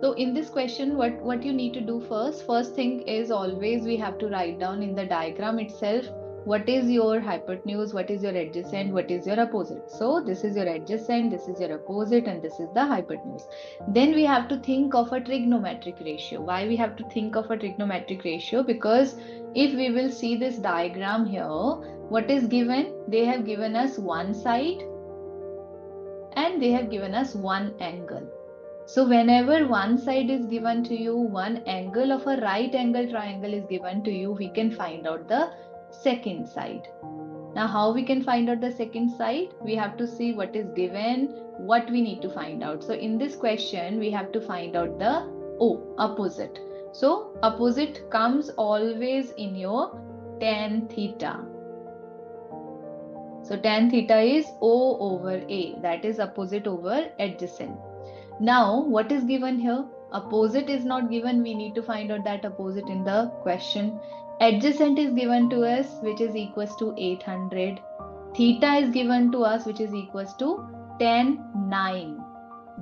So in this question, what you need to do first thing is always we have to write down in the diagram itself what is your hypotenuse, what is your adjacent, what is your opposite. So this is your adjacent, this is your opposite, and this is the hypotenuse. Then we have to think of a trigonometric ratio. Why we have to think of a trigonometric ratio? Because if we will see this diagram here, what is given? They have given us one side and they have given us one angle. So whenever one side is given to you, one angle of a right angle triangle is given to you, we can find out the second side. Now how we can find out the second side? We have to see what is given, what we need to find out. So in this question, we have to find out the opposite. So opposite comes always in your tan theta. So tan theta is O over A, that is opposite over adjacent. Now, what is given here? Opposite is not given. We need to find out that opposite in the question. Adjacent is given to us, which is equals to 800. Theta is given to us, which is equals to tan 9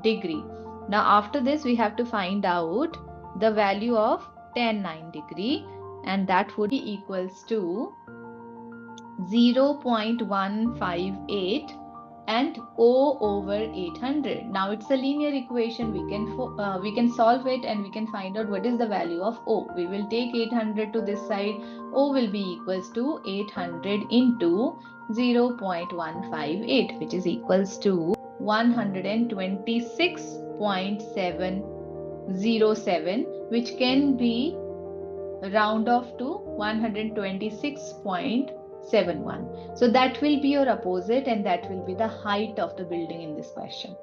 degree. Now, after this, we have to find out the value of tan 9 degree, and that would be equals to 0.158 and O over 800. Now it's a linear equation. We can solve it and we can find out what is the value of O. We will take 800 to this side. O will be equals to 800 into 0.158, which is equals to 126.707, which can be round off to 126.71. So that will be your opposite and that will be the height of the building in this question.